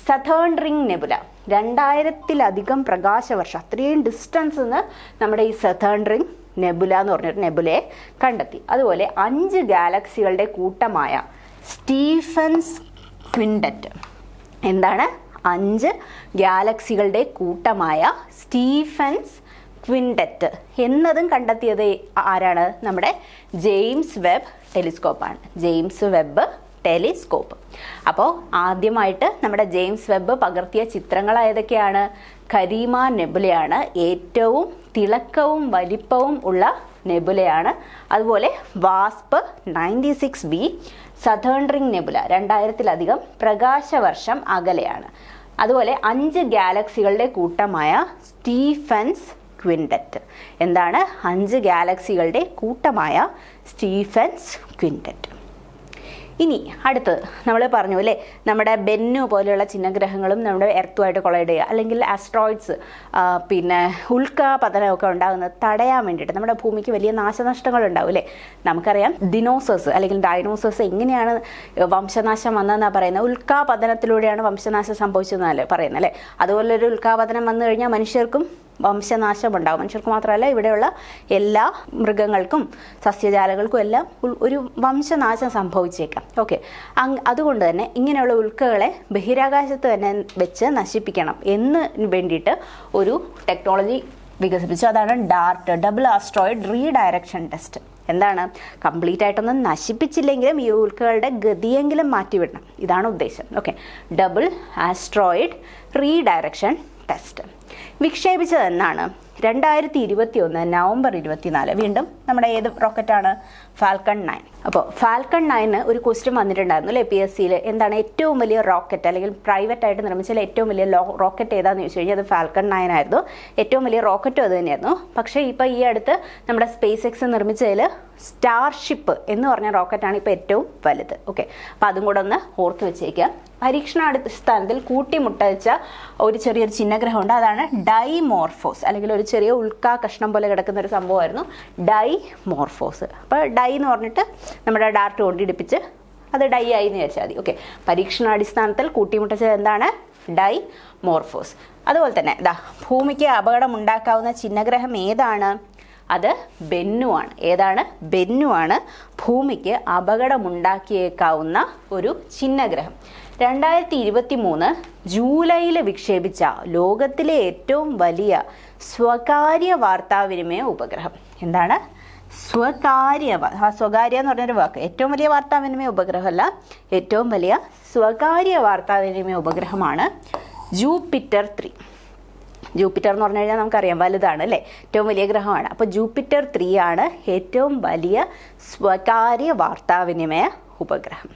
സതേൺ റിംഗ് നെബുല, 2000-ലധികം പ്രകാശവർഷം, അത്രയും ഡിസ്റ്റൻസ് നിന്ന് നമ്മുടെ ഈ സതേൺ റിംഗ് നെബുല എന്ന് പറഞ്ഞൊരു നെബുലയെ കണ്ടെത്തി. അതുപോലെ 5 ഗാലക്സികളുടെ കൂട്ടമായ സ്റ്റീഫൻസ് ക്വിൻറ്ററ്റ്. എന്താണ്? 5 ഗാലക്സികളുടെ കൂട്ടമായ സ്റ്റീഫൻസ് ക്വിൻറ്ററ്റ് എന്നതും കണ്ടെത്തിയത് ആരാണ്? നമ്മുടെ ജെയിംസ് വെബ് ടെലിസ്കോപ്പാണ്. James Webb telescope. അപ്പോൾ ആദ്യമായിട്ട് നമ്മുടെ ജെയിംസ് വെബ് പകർത്തിയ ചിത്രങ്ങൾ ഏതൊക്കെയാണ്? ഖരീമ നെബുലയാണ്, ഏറ്റവും തിളക്കവും വലിപ്പവും ഉള്ള നെബുലയാണ്. അതുപോലെ വാസ്പ് 96b, സതേൺ റിംഗ് നെബുല 2000-ലധികം പ്രകാശവർഷം അകലെയാണ്. അതുപോലെ 5 ഗാലക്സികളുടെ കൂട്ടമായ സ്റ്റീഫൻസ് ക്വിൻറ്ററ്റ്. എന്താണ്? 5 ഗാലക്സികളുടെ കൂട്ടമായ സ്റ്റീഫൻസ് ക്വിൻറ്ററ്റ്. ഇനി അടുത്തത് നമ്മൾ പറഞ്ഞു അല്ലേ, നമ്മുടെ ബെന്നു പോലെയുള്ള ചിഹ്നഗ്രഹങ്ങളും നമ്മുടെ എർത്തുമായിട്ട് കൊളൈഡ് ചെയ്യുക, അല്ലെങ്കിൽ ആസ്ട്രോയിഡ്സ്, പിന്നെ ഉൽക്കാപതനമൊക്കെ ഉണ്ടാകുന്നത് തടയാൻ വേണ്ടിയിട്ട് നമ്മുടെ ഭൂമിക്ക് വലിയ നാശനഷ്ടങ്ങൾ ഉണ്ടാവും അല്ലേ. നമുക്കറിയാം ദിനോസേഴ്സ് അല്ലെങ്കിൽ ഡൈനോസേഴ്സ് എങ്ങനെയാണ് വംശനാശം വന്നതെന്നാണ് പറയുന്നത്. ഉൽക്കാപതനത്തിലൂടെയാണ് വംശനാശം സംഭവിച്ചതെന്നല്ലേ പറയുന്നത് അല്ലേ. അതുപോലൊരു ഉൽക്കാപതനം വന്നു കഴിഞ്ഞാൽ മനുഷ്യർക്കും വംശനാശം ഉണ്ടാകും. മനുഷ്യർക്ക് മാത്രമല്ല, ഇവിടെയുള്ള എല്ലാ മൃഗങ്ങൾക്കും സസ്യജാലങ്ങൾക്കും എല്ലാം ഒരു വംശനാശം സംഭവിച്ചേക്കാം. ഓക്കെ, അതുകൊണ്ട് തന്നെ ഇങ്ങനെയുള്ള ഉൽക്കകളെ ബഹിരാകാശത്ത് തന്നെ വെച്ച് നശിപ്പിക്കണം എന്ന് വേണ്ടിയിട്ട് ഒരു ടെക്നോളജി വികസിപ്പിച്ചു. അതാണ് DART, double asteroid redirection test. എന്താണ്? കംപ്ലീറ്റ് ആയിട്ടൊന്നും നശിപ്പിച്ചില്ലെങ്കിലും ഈ ഉൽക്കകളുടെ ഗതിയെങ്കിലും മാറ്റിവിടണം, ഇതാണ് ഉദ്ദേശം. Okay, double asteroid redirection test വിക്ഷേപിച്ചത് എന്നാണ്? 2021 നവംബർ 24. വീണ്ടും നമ്മുടെ ഏത് റോക്കറ്റാണ്? ഫാൽക്കൺ 9. അപ്പോൾ ഫാൽക്കൺ 9 ഒരു ക്വസ്റ്റ്യൻ വന്നിട്ടുണ്ടായിരുന്നു അല്ലേ PSCയിൽ. എന്താണ് ഏറ്റവും വലിയ റോക്കറ്റ്, അല്ലെങ്കിൽ പ്രൈവറ്റ് ആയിട്ട് നിർമ്മിച്ചാൽ ഏറ്റവും വലിയ റോക്കറ്റ് ഏതാണെന്ന് ചോദിച്ചു കഴിഞ്ഞാൽ അത് ഫാൽക്കൺ 9 ആയിരുന്നു. ഏറ്റവും വലിയ റോക്കറ്റും അത് തന്നെയായിരുന്നു. പക്ഷേ ഇപ്പോൾ ഈ അടുത്ത് നമ്മുടെ സ്പേസ് എക്സ് നിർമ്മിച്ചതിൽ സ്റ്റാർഷിപ്പ് എന്ന് പറഞ്ഞ റോക്കറ്റാണ് ഇപ്പോൾ ഏറ്റവും വലുത്. ഓക്കെ, അപ്പോൾ അതും കൂടെ ഒന്ന് ഓർത്ത് വെച്ചേക്കുക. പരീക്ഷണാടിസ്ഥാനത്തിൽ കൂട്ടിമുട്ടച്ച ഒരു ചെറിയൊരു ചിഹ്നഗ്രഹമുണ്ട്, അതാണ് ഡൈമോർഫോസ്, അല്ലെങ്കിൽ ഒരു ചെറിയ ഉൽക്കാ കഷ്ണം പോലെ കിടക്കുന്ന ഒരു സംഭവമായിരുന്നു ഡൈമോർഫോസ്. അപ്പോൾ ഡൈ എന്ന് പറഞ്ഞിട്ട് നമ്മുടെ ഡാർട്ട് കൊണ്ടിടിപ്പിച്ച് അത് ഡൈ ആയി എന്ന് വിചാരിച്ചാൽ മതി. ഓക്കെ, പരീക്ഷണാടിസ്ഥാനത്തിൽ കൂട്ടിമുട്ടച്ചത് എന്താണ്? ഡൈമോർഫോസ്. അതുപോലെ തന്നെ ഭൂമിക്ക് അപകടം ഉണ്ടാക്കാവുന്ന ചിഹ്നഗ്രഹം ഏതാണ്? അത് ബെന്നു ആണ്. ഏതാണ്? ബെന്നു ആണ് ഭൂമിക്ക് അപകടമുണ്ടാക്കിയേക്കാവുന്ന ഒരു ചിഹ്നഗ്രഹം. 2023 ജൂലൈയിൽ വിക്ഷേപിച്ച ലോകത്തിലെ ഏറ്റവും വലിയ സ്വകാര്യ വാർത്താവിനിമയ ഉപഗ്രഹം. എന്താണ്? സ്വകാര്യ എന്ന് പറഞ്ഞൊരു വാക്ക്. ഏറ്റവും വലിയ വാർത്താവിനിമയ ഉപഗ്രഹമല്ല, ഏറ്റവും വലിയ സ്വകാര്യ വാർത്താവിനിമയ ഉപഗ്രഹമാണ് ജൂപ്പിറ്റർ 3. ജൂപ്പിറ്റർ എന്ന് പറഞ്ഞു കഴിഞ്ഞാൽ നമുക്കറിയാം വലുതാണ് അല്ലേ, ഏറ്റവും വലിയ ഗ്രഹമാണ്. അപ്പോൾ ജൂപ്പിറ്റർ 3 ആണ് ഏറ്റവും വലിയ സ്വകാര്യ വാർത്താവിനിമയ ഉപഗ്രഹം.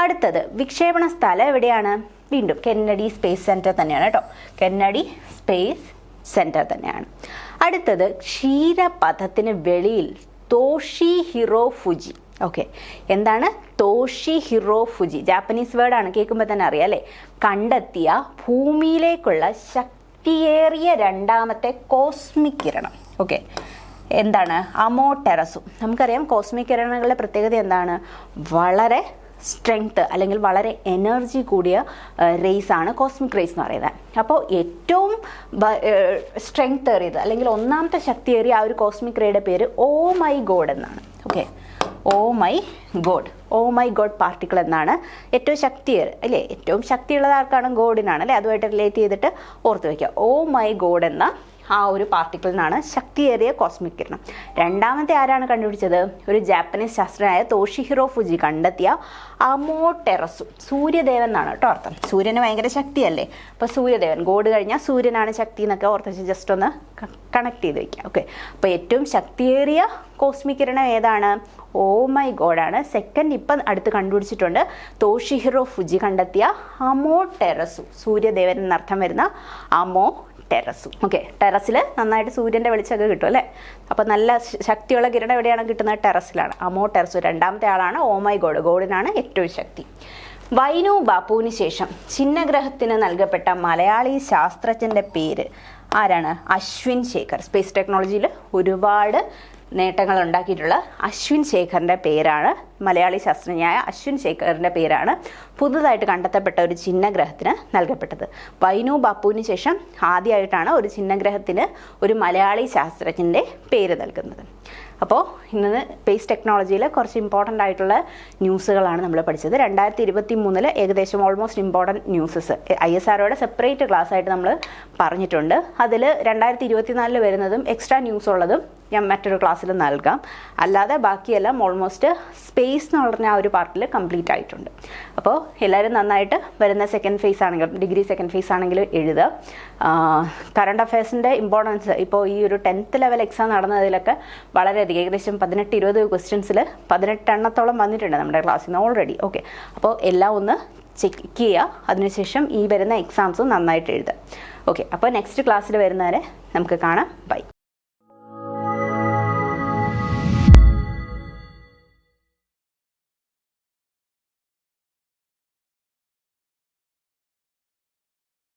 അടുത്തത് വിക്ഷേപണ സ്ഥലം എവിടെയാണ്? വീണ്ടും കെന്നഡി സ്പേസ് സെൻറ്റർ തന്നെയാണ് കേട്ടോ, കെന്നഡി സ്പേസ് സെൻറ്റർ തന്നെയാണ്. അടുത്തത് ക്ഷീരപഥത്തിന് വെളിയിൽ തോഷിഹിറോ ഫുജി. ഓക്കെ, എന്താണ് തോഷിഹിറോ ഫുജി? ജാപ്പനീസ് വേർഡാണ്, കേൾക്കുമ്പോൾ തന്നെ അറിയാം അല്ലേ. കണ്ടെത്തിയ ഭൂമിയിലേക്കുള്ള ശക്തിയേറിയ രണ്ടാമത്തെ കോസ്മിക് കിരണം. ഓക്കെ, എന്താണ്? അമോടെറസു. നമുക്കറിയാം കോസ്മിക് കിരണങ്ങളുടെ പ്രത്യേകത എന്താണ്? വളരെ സ്ട്രെങ്ത് അല്ലെങ്കിൽ വളരെ എനർജി കൂടിയ റേസ് ആണ് കോസ്മിക് റേസ് എന്ന് പറയുന്നത്. അപ്പോൾ ഏറ്റവും സ്ട്രെങ്ത് ഏറിയത് അല്ലെങ്കിൽ ഒന്നാമത്തെ ശക്തിയേറിയ ആ ഒരു കോസ്മിക് റേയുടെ പേര് ഓ മൈ ഗോഡ് എന്നാണ്. Okay, oh my god particle എന്നാണ് ഏറ്റവും ശക്തിയേറിയ അല്ലേ. ഏറ്റവും ശക്തിയുള്ളത് ആർക്കാണ്? ഗോഡിനാണ് അല്ലേ. അതുമായിട്ട് റിലേറ്റ് ചെയ്തിട്ട് ഓർത്ത് വയ്ക്കുക. ഓ മൈ ഗോഡ് എന്ന ആ ഒരു പാർട്ടിക്കിളിനാണ് ശക്തിയേറിയ കോസ്മിക് കിരണം. രണ്ടാമത്തെ ആരാണ് കണ്ടുപിടിച്ചത്? ഒരു ജാപ്പനീസ് ശാസ്ത്രജ്ഞനായ തോഷിഹിറോ ഫുജി കണ്ടെത്തിയ അമോടെറസു. സൂര്യദേവൻ എന്നാണ് കേട്ടോ അർത്ഥം. സൂര്യന് ഭയങ്കര ശക്തിയല്ലേ, അപ്പോൾ സൂര്യദേവൻ, ഗോഡ് കഴിഞ്ഞാൽ സൂര്യനാണ് ശക്തി എന്നൊക്കെ ഓർത്ത് ജസ്റ്റ് ഒന്ന് കണക്ട് ചെയ്ത് വയ്ക്കുക. ഓക്കെ, അപ്പോൾ ഏറ്റവും ശക്തിയേറിയ കോസ്മിക് കിരണം ഏതാണ്? Oh my ഗോഡാണ്. സെക്കൻഡ് ഇപ്പം അടുത്ത് കണ്ടുപിടിച്ചിട്ടുണ്ട്, തോഷിഹിറോ ഫുജി കണ്ടെത്തിയ അമോടെറസു. സൂര്യദേവൻ എന്നർത്ഥം വരുന്ന അമോടെറസു. ഓക്കെ, ടെറസിൽ നന്നായിട്ട് സൂര്യൻ്റെ വെളിച്ചമൊക്കെ കിട്ടും അല്ലേ. അപ്പോൾ നല്ല ശക്തിയുള്ള കിരണം എവിടെയാണ് കിട്ടുന്നത്? ടെറസിലാണ്. അമോടെറസു രണ്ടാമത്തെ ആളാണ്. ഓ മൈ ഗോഡ്, ഗോഡിനാണ് ഏറ്റവും ശക്തി. വൈനു ബാപ്പുവിന് ശേഷം ചിഹ്നഗ്രഹത്തിന് നൽകപ്പെട്ട മലയാളി ശാസ്ത്രജ്ഞൻ്റെ പേര് ആരാണ്? അശ്വിൻ ശേഖർ. സ്പേസ് ടെക്നോളജിയിൽ ഒരുപാട് നേട്ടങ്ങൾ ഉണ്ടാക്കിയിട്ടുള്ള അശ്വിൻ ശേഖറിൻ്റെ പേരാണ്, മലയാളി ശാസ്ത്രജ്ഞനായ അശ്വിൻ ശേഖറിൻ്റെ പേരാണ് പുതുതായിട്ട് കണ്ടെത്തപ്പെട്ട ഒരു ചിഹ്നഗ്രഹത്തിന് നൽകപ്പെട്ടത്. വൈനു ബാപ്പുവിന് ശേഷം ആദ്യമായിട്ടാണ് ഒരു ചിഹ്നഗ്രഹത്തിന് ഒരു മലയാളി ശാസ്ത്രജ്ഞൻ്റെ പേര് നൽകുന്നത്. അപ്പോൾ ഇന്ന് സ്പേസ് ടെക്നോളജിയിൽ കുറച്ച് ഇമ്പോർട്ടൻ്റ് ആയിട്ടുള്ള ന്യൂസുകളാണ് നമ്മൾ പഠിച്ചത്. 2023 ഏകദേശം ഓൾമോസ്റ്റ് ഇമ്പോർട്ടൻറ്റ് ന്യൂസസ് ISROയുടെ സെപ്പറേറ്റ് ക്ലാസ് ആയിട്ട് നമ്മൾ പറഞ്ഞിട്ടുണ്ട്. അതിൽ 2024 വരുന്നതും എക്സ്ട്രാ ന്യൂസ് ഉള്ളതും ഞാൻ മറ്റൊരു ക്ലാസ്സിൽ നൽകാം. അല്ലാതെ ബാക്കിയെല്ലാം ഓൾമോസ്റ്റ് സ്പേസ് എന്ന് പറഞ്ഞ ആ ഒരു പാർട്ടിൽ കംപ്ലീറ്റ് ആയിട്ടുണ്ട്. അപ്പോൾ എല്ലാവരും നന്നായിട്ട് വരുന്ന സെക്കൻഡ് ഫേസ് ആണെങ്കിലും ഡിഗ്രി സെക്കൻഡ് ഫേസ് ആണെങ്കിലും എഴുതുക. കറണ്ട് അഫയേഴ്സിൻ്റെ ഇമ്പോർട്ടൻസ് ഇപ്പോൾ ഈ ഒരു 10th ലെവൽ എക്സാം നടന്നതിലൊക്കെ വളരെയധികം, ഏകദേശം 18-20 ക്വസ്റ്റ്യൻസിൽ 18 എണ്ണത്തോളം വന്നിട്ടുണ്ട് നമ്മുടെ ക്ലാസ്സിൽ നിന്ന് ഓൾറെഡി. ഓക്കെ, അപ്പോൾ എല്ലാം ഒന്ന് ചെക്ക് ചെയ്യുക. അതിനുശേഷം ഈ വരുന്ന എക്സാംസും നന്നായിട്ട് എഴുതുക. ഓക്കെ, അപ്പോൾ നെക്സ്റ്റ് ക്ലാസ്സിൽ വരുന്നവരെ നമുക്ക് കാണാം. ബൈ.